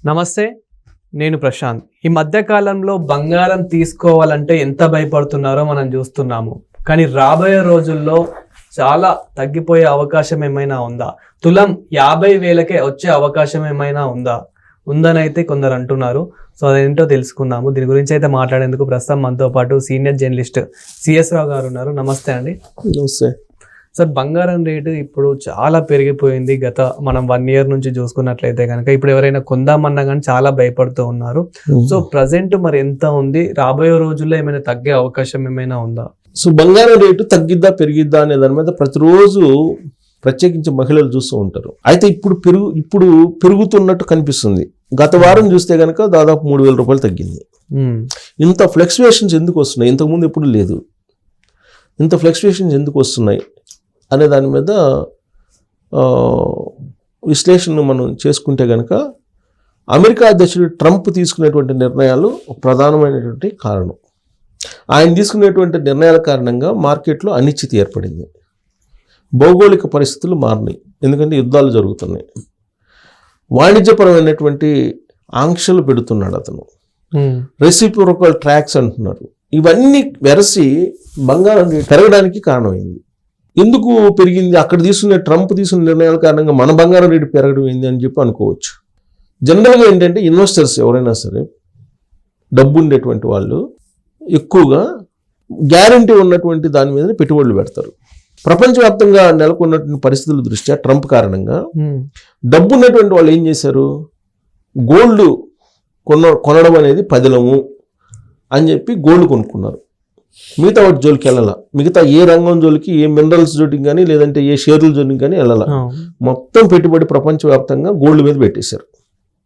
నమస్తే, నేను ప్రశాంత్. ఈ మధ్య కాలంలో బంగారం తీసుకోవాలంటే ఎంత భయపడుతున్నారో మనం చూస్తున్నాము. కానీ రాబోయే రోజుల్లో చాలా తగ్గిపోయే అవకాశం ఏమైనా ఉందా? తులం 50,000కే వచ్చే అవకాశం ఏమైనా ఉందని అయితే కొందరు అంటున్నారు. సో అదేంటో తెలుసుకుందాము. దీని గురించి అయితే మాట్లాడేందుకు ప్రస్తుతం మనతో పాటు సీనియర్ జర్నలిస్ట్ సిఎస్ రావు గారు ఉన్నారు. నమస్తే అండి. నమస్తే సార్, బంగారం రేటు ఇప్పుడు చాలా పెరిగిపోయింది. గత మనం 1 year నుంచి చూసుకున్నట్లయితే కనుక ఇప్పుడు ఎవరైనా కొందామన్నా కానీ చాలా భయపడుతూ ఉన్నారు. సో ప్రజెంట్ మరి ఎంత ఉంది? రాబోయే రోజుల్లో ఏమైనా తగ్గే అవకాశం ఏమైనా ఉందా? సో బంగారం రేటు తగ్గిద్దా పెరిగిద్దా అనే దాని మీద ప్రతిరోజు ప్రత్యేకించి మహిళలు చూస్తూ ఉంటారు. అయితే ఇప్పుడు పెరుగుతున్నట్టు కనిపిస్తుంది. గత వారం చూస్తే కనుక దాదాపు 3,000 రూపాయలు తగ్గింది. ఇంత ఫ్లక్చువేషన్స్ ఎందుకు వస్తున్నాయి? ఇంతకుముందు ఎప్పుడు లేదు. ఇంత ఫ్లక్చువేషన్స్ ఎందుకు వస్తున్నాయి అనే దాని మీద విశ్లేషణ మనం చేసుకుంటే కనుక అమెరికా అధ్యక్షుడు ట్రంప్ తీసుకునేటువంటి నిర్ణయాలు ప్రధానమైనటువంటి కారణం. ఆయన తీసుకునేటువంటి నిర్ణయాల కారణంగా మార్కెట్లో అనిశ్చితి ఏర్పడింది. భౌగోళిక పరిస్థితులు మారినాయి, ఎందుకంటే యుద్ధాలు జరుగుతున్నాయి. వాణిజ్యపరమైనటువంటి ఆంక్షలు పెడుతున్నాడు అతను. రెసిప్రోకల్ ట్యాక్స్ అంటున్నారు. ఇవన్నీ వెరసి బంగారం పెరగడానికి కారణమైంది. ఎందుకు పెరిగింది? అక్కడ ట్రంప్ తీసుకున్న నిర్ణయాల కారణంగా మన బంగారం రేటు పెరగడం ఏంది అని చెప్పి అనుకోవచ్చు. జనరల్గా ఏంటంటే ఇన్వెస్టర్స్ ఎవరైనా సరే, డబ్బు ఉండేటువంటి వాళ్ళు ఎక్కువగా గ్యారంటీ ఉన్నటువంటి దాని మీద పెట్టుబడులు పెడతారు. ప్రపంచవ్యాప్తంగా నెలకొన్నటువంటి పరిస్థితుల దృష్ట్యా ట్రంప్ కారణంగా డబ్బు ఉన్నటువంటి వాళ్ళు ఏం చేశారు? గోల్డ్ కొనడం అనేది పదిలము అని చెప్పి గోల్డ్ కొనుక్కున్నారు. మిగతా వాటి జోలికి వెళ్ళాల. మిగతా ఏ రంగం జోలికి, ఏ మినరల్స్ జోలికి కానీ, లేదంటే ఏ షేర్ల జోలికి కానీ వెళ్ళాల. మొత్తం పెట్టుబడి ప్రపంచవ్యాప్తంగా గోల్డ్ మీద పెట్టేశారు.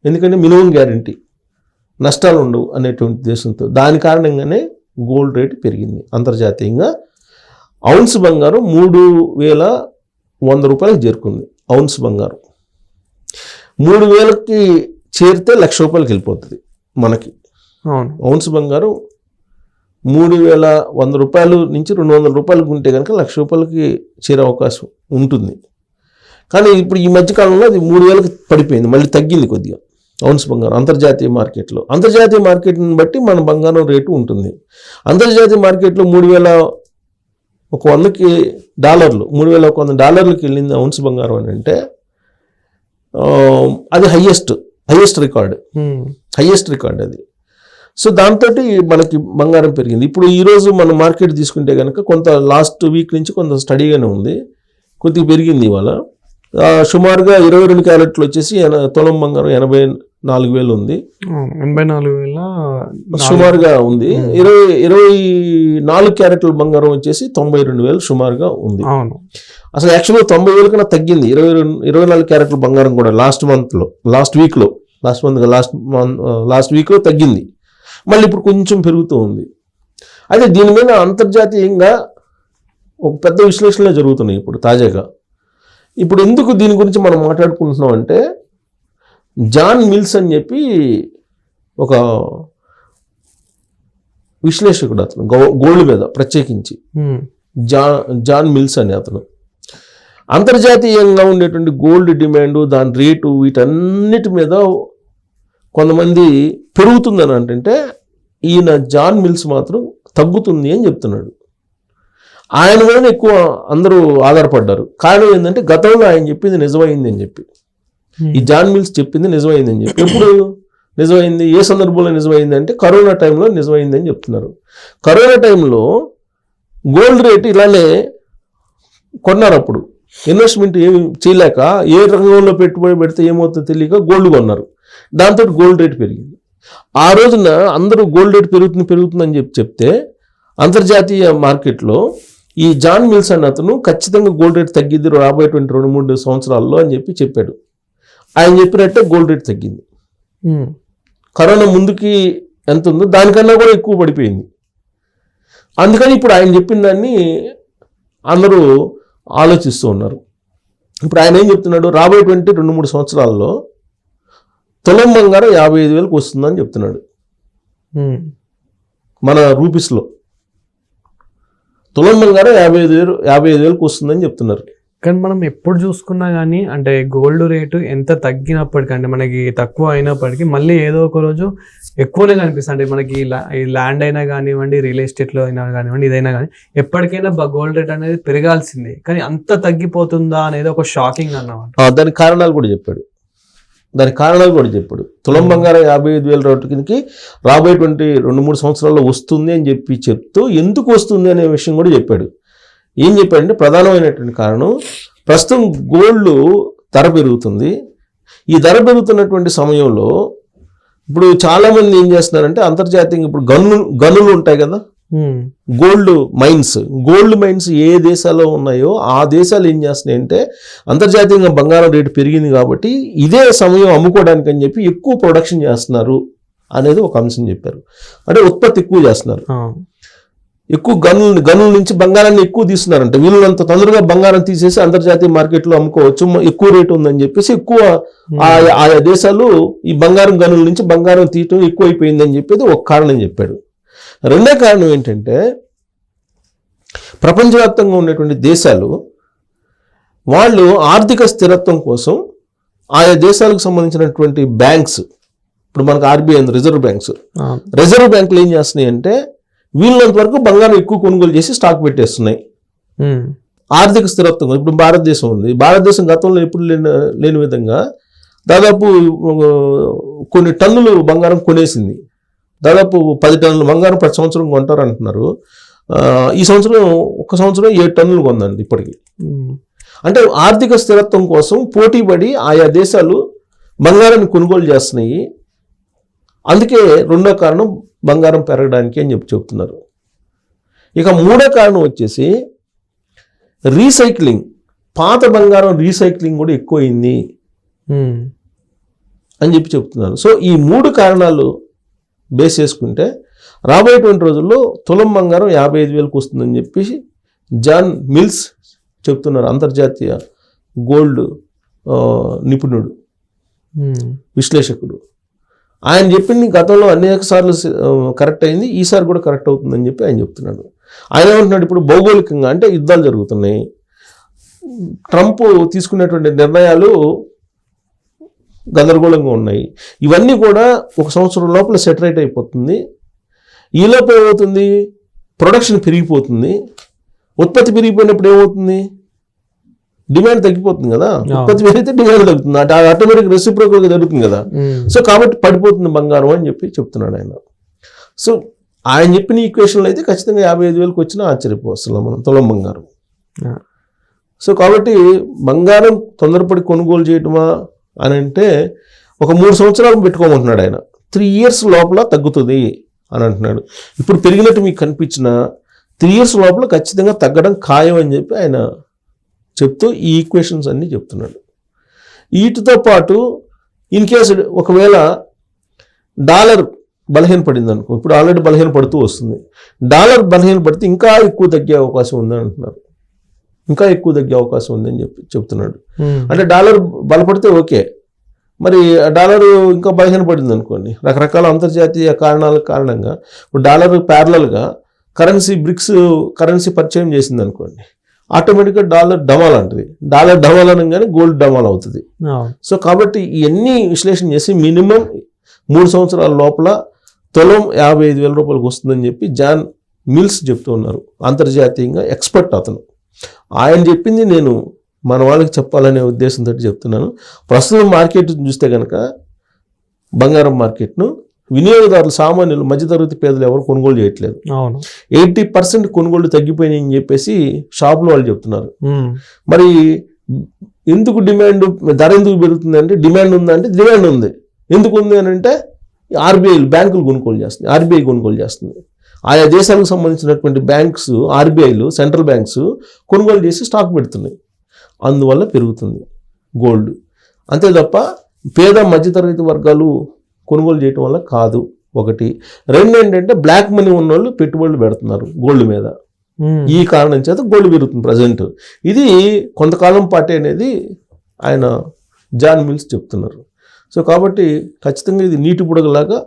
ఎందుకంటే మినిమం గ్యారంటీ, నష్టాలు ఉండవు అనేటువంటి ఉద్దేశంతో. దాని కారణంగానే గోల్డ్ రేటు పెరిగింది. అంతర్జాతీయంగా ఔన్స్ బంగారం 3,100 రూపాయలకు చేరుకుంది. ఔన్స్ బంగారం 3,000కి చేరితే 1,00,000 రూపాయలకి వెళ్ళిపోతుంది మనకి. ఔన్స్ బంగారం 3,100 రూపాయలు నుంచి 200 రూపాయలకు ఉంటే కనుక 1,00,000 రూపాయలకి చేరే అవకాశం ఉంటుంది. కానీ ఇప్పుడు ఈ మధ్యకాలంలో అది 3,000కి పడిపోయింది, మళ్ళీ తగ్గింది కొద్దిగా ఔన్స్ బంగారం అంతర్జాతీయ మార్కెట్లో. అంతర్జాతీయ మార్కెట్ని బట్టి మన బంగారం రేటు ఉంటుంది. అంతర్జాతీయ మార్కెట్లో 3,100కి డాలర్లు, 3,100 వెళ్ళింది ఔన్స్ బంగారం అని అంటే అది హైయెస్ట్ రికార్డ్ అది. సో దాంతో మనకి బంగారం పెరిగింది. ఇప్పుడు ఈరోజు మనం మార్కెట్ తీసుకుంటే కనుక కొంత లాస్ట్ వీక్ నుంచి కొంత స్టడీగానే ఉంది, కొద్దిగా పెరిగింది. ఇవాళ సుమారుగా 22 క్యారెట్లు వచ్చేసి తులం బంగారం 84,000 ఉంది. 84,000 సుమారుగా ఉంది. 24 క్యారెట్ల బంగారం వచ్చేసి 92,000 సుమారుగా ఉంది. అసలు యాక్చువల్గా 90,000 కన్నా తగ్గింది. 24 క్యారెట్ల బంగారం కూడా లాస్ట్ వీక్లో తగ్గింది. మళ్ళీ ఇప్పుడు కొంచెం పెరుగుతూ ఉంది. అయితే దీని మీద అంతర్జాతీయంగా ఒక పెద్ద విశ్లేషణలు జరుగుతున్నాయి ఇప్పుడు తాజాగా. ఇప్పుడు ఎందుకు దీని గురించి మనం మాట్లాడుకుంటున్నాం అంటే, జాన్ మిల్స్ అని చెప్పి ఒక విశ్లేషకుడు, అతను గోల్డ్ మీద ప్రత్యేకించి జాన్ మిల్స్ అని అతను అంతర్జాతీయంగా ఉండేటువంటి గోల్డ్ డిమాండ్, దాని రేటు, వీటన్నిటి మీద కొంతమంది పెరుగుతుందని అంటే ఈయన జాన్ మిల్స్ మాత్రం తగ్గుతుంది అని చెప్తున్నాడు. ఆయన మీద ఎక్కువ అందరూ ఆధారపడ్డారు. కారణం ఏంటంటే గతంలో ఆయన చెప్పింది నిజమైంది అని చెప్పి, ఈ జాన్ మిల్స్ చెప్పింది నిజమైంది అని చెప్పి. ఎప్పుడు నిజమైంది? ఏ సందర్భంలో నిజమైంది అంటే కరోనా టైంలో నిజమైంది అని చెప్తున్నారు. కరోనా టైంలో గోల్డ్ రేట్ ఇలానే కొన్నారు. అప్పుడు ఇన్వెస్ట్మెంట్ ఏమి చేయలేక, ఏ రంగంలో పెట్టుబడి పెడితే ఏమవుతుందో తెలియక గోల్డ్ కొన్నారు. దాంతో గోల్డ్ రేట్ పెరిగింది. ఆ రోజున అందరూ గోల్డ్ రేట్ పెరుగుతుందని చెప్తే అంతర్జాతీయ మార్కెట్లో ఈ జాన్ మిల్స్ అన్న అతను ఖచ్చితంగా గోల్డ్ రేట్ తగ్గిద్ది రాబోయేటువంటి 2-3 సంవత్సరాల్లో అని చెప్పాడు. ఆయన చెప్పినట్టే గోల్డ్ రేట్ తగ్గింది. కరోనా ముందుకి ఎంత ఉందో దానికన్నా కూడా ఎక్కువ పడిపోయింది. అందుకని ఇప్పుడు ఆయన చెప్పిన దాన్ని అందరూ ఆలోచిస్తూ ఉన్నారు. ఇప్పుడు ఆయన ఏం చెప్తున్నాడు? రాబోయేటువంటి 2-3 సంవత్సరాల్లో తులం బంగారం 55,000కి వస్తుందని చెప్తున్నాడు. మన రూపీస్లో తులం బంగారం 55,000కి వస్తుందని చెప్తున్నారు. కానీ మనం ఎప్పుడు చూసుకున్నా కానీ అంటే గోల్డ్ రేటు ఎంత తగ్గినప్పటికీ అంటే మనకి తక్కువ అయినప్పటికీ మళ్ళీ ఏదో ఒక రోజు ఎక్కువనే కనిపిస్తుంది. అంటే మనకి ఈ ల్యాండ్ అయినా కానివ్వండి, రియల్ ఎస్టేట్లో అయినా కానివ్వండి, ఇదైనా కానీ ఎప్పటికైనా గోల్డ్ రేట్ అనేది పెరగాల్సిందే. కానీ అంత తగ్గిపోతుందా అనేది ఒక షాకింగ్ అన్నమాట. దానికి కారణాలు కూడా చెప్పాడు. తులం బంగారం 55,000 రూపాయలకి రాబోయేటువంటి 2-3 సంవత్సరాల్లో వస్తుంది అని చెప్తూ ఎందుకు వస్తుంది అనే విషయం కూడా చెప్పాడు. ఏం చెప్పాడంటే ప్రధానమైనటువంటి కారణం ప్రస్తుతం గోల్డ్ ధర పెరుగుతుంది. ఈ ధర పెరుగుతున్నటువంటి సమయంలో ఇప్పుడు చాలా మంది ఏం చేస్తున్నారంటే అంతర్జాతీయంగా ఇప్పుడు గనులు ఉంటాయి కదా, గోల్డ్ మైన్స్ ఏ దేశాల్లో ఉన్నాయో ఆ దేశాలు ఏం చేస్తున్నాయంటే అంతర్జాతీయంగా బంగారం రేటు పెరిగింది కాబట్టి ఇదే సమయం అమ్ముకోవడానికి అని చెప్పి ఎక్కువ ప్రొడక్షన్ చేస్తున్నారు అనేది ఒక అంశం చెప్పారు. అంటే ఉత్పత్తి ఎక్కువ చేస్తున్నారు, ఎక్కువ గనుల నుంచి బంగారాన్ని ఎక్కువ తీస్తున్నారంట. వీళ్ళంత తొందరగా బంగారం తీసేసి అంతర్జాతీయ మార్కెట్లో అమ్ముకోవచ్చు, ఎక్కువ రేటు ఉందని చెప్పేసి ఎక్కువ ఆయా దేశాలు ఈ బంగారం గనుల నుంచి బంగారం తీయటం ఎక్కువ అయిపోయిందని చెప్పేది ఒక కారణం చెప్పాడు. రెండో కారణం ఏంటంటే ప్రపంచవ్యాప్తంగా ఉన్నటువంటి దేశాలు వాళ్ళు ఆర్థిక స్థిరత్వం కోసం ఆయా దేశాలకు సంబంధించినటువంటి బ్యాంక్స్, ఇప్పుడు మనకు ఆర్బీఐ రిజర్వ్ బ్యాంకులు ఏం చేస్తున్నాయి అంటే వీళ్ళంత వరకు బంగారం ఎక్కువ కొనుగోలు చేసి స్టాక్ పెట్టేస్తున్నాయి. ఆర్థిక స్థిరత్వం ఇప్పుడు భారతదేశం ఉంది, భారతదేశం గతంలో ఎప్పుడు లేని విధంగా దాదాపు కొన్ని టన్నులు బంగారం కొనేసింది. దాదాపు 10 టన్నుల బంగారం ప్రతి సంవత్సరం కొంటారు అంటున్నారు. ఈ సంవత్సరం 1 సంవత్సరం 7 టన్నులు కొందండి ఇప్పటికి. అంటే ఆర్థిక స్థిరత్వం కోసం పోటీపడి ఆయా దేశాలు బంగారాన్ని కొనుగోలు చేస్తున్నాయి. అందుకే రెండో కారణం బంగారం పెరగడానికి అని చెప్తున్నారు. ఇక మూడో కారణం వచ్చేసి రీసైక్లింగ్, పాత బంగారం రీసైక్లింగ్ కూడా ఎక్కువైంది అని చెప్తున్నారు. సో ఈ 3 కారణాలు బేస్ చేసుకుంటే రాబోయేటువంటి రోజుల్లో తులం బంగారం 55,000కు వస్తుందని చెప్పేసి జాన్ మిల్స్ చెప్తున్నారు, అంతర్జాతీయ గోల్డ్ నిపుణుడు, విశ్లేషకుడు. ఆయన చెప్పింది గతంలో అనేక సార్లు కరెక్ట్ అయింది, ఈసారి కూడా కరెక్ట్ అవుతుందని చెప్పి ఆయన చెప్తున్నాడు. ఆయన ఏమంటున్నాడు, ఇప్పుడు భౌగోళికంగా అంటే యుద్ధాలు జరుగుతున్నాయి, ట్రంప్ తీసుకునేటువంటి నిర్ణయాలు గందరగోళంగా ఉన్నాయి, ఇవన్నీ కూడా 1 సంవత్సరం లోపల సెటరేట్ అయిపోతుంది. ఈలోపు ఏమవుతుంది, ప్రొడక్షన్ పెరిగిపోతుంది. ఉత్పత్తి పెరిగిపోయినప్పుడు ఏమవుతుంది, డిమాండ్ తగ్గిపోతుంది కదా, ఉత్పత్తి పెరిగితే డిమాండ్ తగ్గుతుంది, ఆటోమేటిక్ రెసిప్రోకల్గా జరుగుతుంది కదా. సో కాబట్టి పడిపోతుంది బంగారం అని చెప్తున్నాడు ఆయన. సో ఆయన చెప్పిన ఈక్వేషన్లో అయితే ఖచ్చితంగా 55,000కి వచ్చినా ఆశ్చర్యపోవస్తున్నాం మనం తులం బంగారం. సో కాబట్టి బంగారం తొందరపడి కొనుగోలు చేయటమా అని అంటే ఒక 3 సంవత్సరాలు పెట్టుకోమంటున్నాడు ఆయన. 3 years లోపల తగ్గుతుంది అని అంటున్నాడు. ఇప్పుడు పెరిగినట్టు మీకు కనిపించిన 3 years లోపల ఖచ్చితంగా తగ్గడం ఖాయం అని చెప్పి ఆయన చెప్తూ ఈ ఈక్వేషన్స్ అన్నీ చెప్తున్నాడు. వీటితో పాటు ఇన్ కేసు ఒకవేళ డాలర్ బలహీన పడింది అనుకో, ఇప్పుడు ఆల్రెడీ బలహీన పడుతూ వస్తుంది, డాలర్ బలహీన పడితే ఇంకా ఎక్కువ తగ్గే అవకాశం ఉందని అంటున్నారు. ఇంకా ఎక్కువ తగ్గే అవకాశం ఉందని చెప్తున్నాడు. అంటే డాలర్ బలపడితే ఓకే, మరి డాలర్ ఇంకా బలహీన పడింది అనుకోండి, రకరకాల అంతర్జాతీయ కారణంగా ఇప్పుడు డాలర్ ప్యారలల్గా బ్రిక్స్ కరెన్సీ పరిచయం చేసింది అనుకోండి, ఆటోమేటిక్గా డాలర్ డమాల్ అంటుంది. డాలర్ డమాల్ అనగానే గోల్డ్ డమాల్ అవుతుంది. సో కాబట్టి ఇవన్నీ విశ్లేషణ చేసి మినిమం 3 సంవత్సరాల లోపల తులం 55,000 రూపాయలకు వస్తుందని చెప్పి జాన్ మిల్స్ చెప్తూ ఉన్నారు, అంతర్జాతీయంగా ఎక్స్పర్ట్ అతను. ఆయన చెప్పింది నేను మన వాళ్ళకి చెప్పాలనే ఉద్దేశంతో చెప్తున్నాను. ప్రస్తుతం మార్కెట్ చూస్తే కనుక బంగారం మార్కెట్ను వినియోగదారులు, సామాన్యులు, మధ్యతరగతి పేదలు ఎవరు కొనుగోలు చేయట్లేదు. 80% కొనుగోళ్లు తగ్గిపోయినాయి అని చెప్పేసి షాపులో వాళ్ళు చెప్తున్నారు. మరి ఎందుకు ధర ఎందుకు పెరుగుతుంది అంటే డిమాండ్ ఉందా అంటే డిమాండ్ ఉంది. ఎందుకు ఉంది అని అంటే బ్యాంకులు కొనుగోలు చేస్తుంది, ఆర్బీఐ కొనుగోలు చేస్తుంది. ఆయా దేశాలకు సంబంధించినటువంటి బ్యాంక్స్, ఆర్బీఐలు, సెంట్రల్ బ్యాంక్స్ కొనుగోలు చేసి స్టాక్ పెడుతున్నాయి. అందువల్ల పెరుగుతుంది గోల్డ్. అంతే తప్ప పేద మధ్యతరగతి వర్గాలు కొనుగోలు చేయటం వల్ల కాదు. ఒకటి. రెండు ఏంటంటే బ్లాక్ మనీ ఉన్న వాళ్ళు పెట్టుబడులు పెడుతున్నారు గోల్డ్ మీద. ఈ కారణం చేత గోల్డ్ పెరుగుతుంది ప్రజెంట్. ఇది కొంతకాలం పాటే అనేది ఆయన జాన్ మిల్స్ చెప్తున్నారు. సో కాబట్టి ఖచ్చితంగా ఇది నీటి బుడగలాగా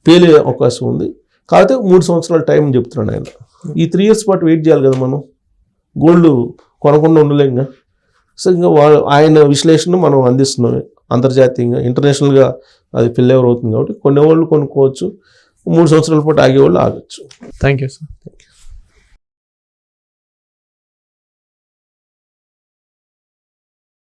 పేలే అవకాశం ఉంది. కాకపోతే 3 సంవత్సరాల టైం చెప్తున్నాడు ఆయన. ఈ 3 years పాటు వెయిట్ చేయాలి కదా మనం గోల్డ్ కొనకుండా ఉండలేంగా. సో ఇంకా ఆయన విశ్లేషణ మనం అందిస్తున్నాం అంతర్జాతీయంగా, ఇంటర్నేషనల్గా అది ఫిల్ ఎవర్ అవుతుంది కాబట్టి కొనేవాళ్ళు కొనుక్కోవచ్చు, 3 సంవత్సరాల పాటు ఆగేవాళ్ళు ఆగచ్చు. Thank you sir.